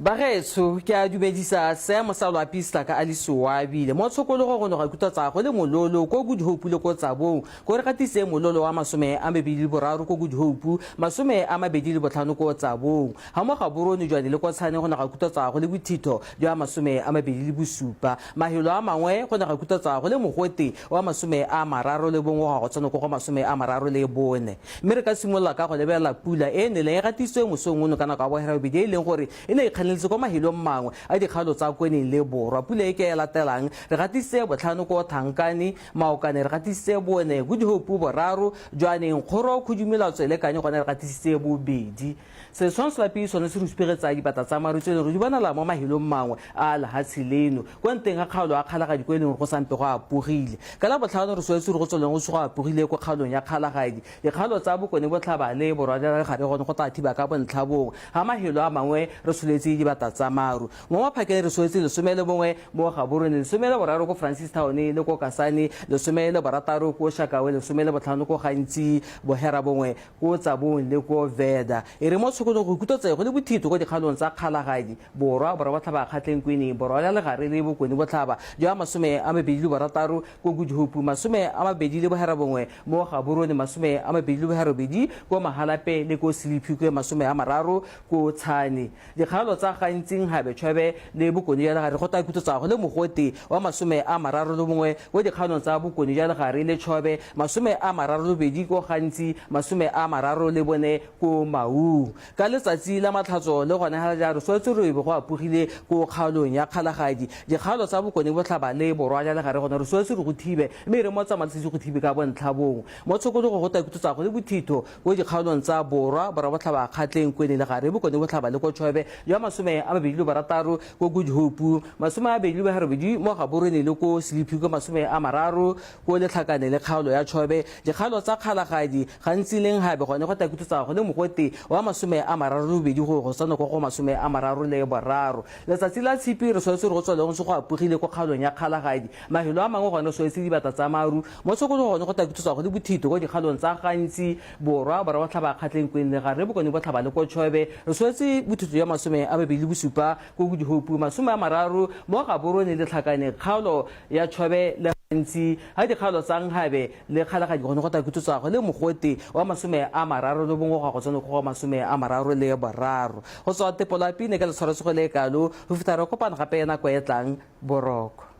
Bagetso ke a dumedisa seemo sa loapisa ka alisoabile mo tshokologo go no ga kuta tsa go le mololo ko Good Hope le ko tsabong go re gatise mololo wa masome a mebedi boraro ko Good Hope masome a mabedi le botlhano ko tsabong ha mo ga borone jwane le ko tshane go na ga kuta tsa go le bothito jwa masome a mabedi le bosupa mahelo a mangwe go na ga kuta tsa go le mogote wa masome a mararo le bongwe go tsana go masome a mararo le bone mme re ka simolla ka go lebela pula e ne le gatiswe mosong ono kana ka bo hera bedi e leng gore e ne kganeletse ko mahilong mangwe a dikgalo tsa kweneng le borwa pula e ke ya latelang re gatise botlhano ko Thankane maokane re gatise bone Good Hope boraro jwaneng kgoro khudumela tswele kanye gone re gatisitse bobedi se tshwantsho la piso ne se re spiritsa dipata tsa marutse re di bona la mo mahilong mangwe a la hatsileno kwa nteng ga kgalo a kgalaga dikweleng go sampe go apogile ka la botlhano re swetse re go tsweleng go se go apogile ko kgalong ya kgalagadi dikgalo tsa bokone botlhaba le borwa le gare gone go tatiba ka bontlhabong ha mahilo a mangwe re soletse dibata tsa maru mo maphakeng re swetse le somele bongwe mo ga borone le somele boraro ko Francis Town le ko Kasane le somele barataro ko Shakawe le somele botlhano ko gantsi bohera bongwe ko tsabong le ko Veda e re mo tshokolo go kutotse go le bothito go dikgalong tsa kgalagadi borwa borwa botlhaba kgatleng kwene borwa le gare le bokone botlhaba jwa masome a mabedi le barataro ko Good Hope masome a mabedi le bohera bongwe mo ga borone masome a mabedi le bohera bedi ko Mahalape le ko Silipi ko masome a mararo ko Tshane dikgalo tsa gantsing habe tshwebe le bokone ya gare go ta kutotsa go le mogote wa masome a mararo le bongwe go dikgalong tsa bokone ya gare le tshwebe masome a mararo le bedi ko gantsi masome a mararo le bone ko Mau ka letsatsi la matlhatso le gone ha ja re swetse re go apogile ko kgalong ya kgalagadi dikgalo tsa bokone botlhaba le borwa ya gare gone re swetse re go thibe mme re mo tsamatsisi go thibe ka bontlhabong mo tshokolo go ta kutotsa go le bothito go dikgalong tsa borwa borwa botlhaba kgatleng kwene le gare bokone botlhaba le ko tshwebe jwa masome a mabedi le barataro ko Good Hope masome a mabedi le boherobedi mo ga borone le ko Silipi ko masome a mararo ko letlhakane le kgaolo ya tshwebe dikgalo tsa kgalagadi gantsi leng habe gone go ta kutotsa go le mogote wa masome a mararo le bedi go tsana go masome a mararo le boraro letsatsi la tshipi re swetse re go tswela go se go apogile ko kgaolong ya kgalagadi mahelo a mangwe gone swetse dibata tsa maru mo tshokolo gone go ta kutotsa go le bothito go dikgalong tsa gantsi borwa borwa botlhaba kgatleng kwene le gare bokone botlhaba le ko tshwebe re swetse bothito ya masome a mabedi le bosupa ko Good Hope masome a mararo mo ga borone le tlhakane kgaolo ya tshwebe le ntsi ha dikgalo tsa nghabe le kgalagadi gone go ta kutotsa go le mogote wa masome a mararo le bongwe go tsena go masome a mararo le boraro go tswa tepolapine ka le tshwaretse go le kalo go fitara kopana gape ya nako e tlang boroko.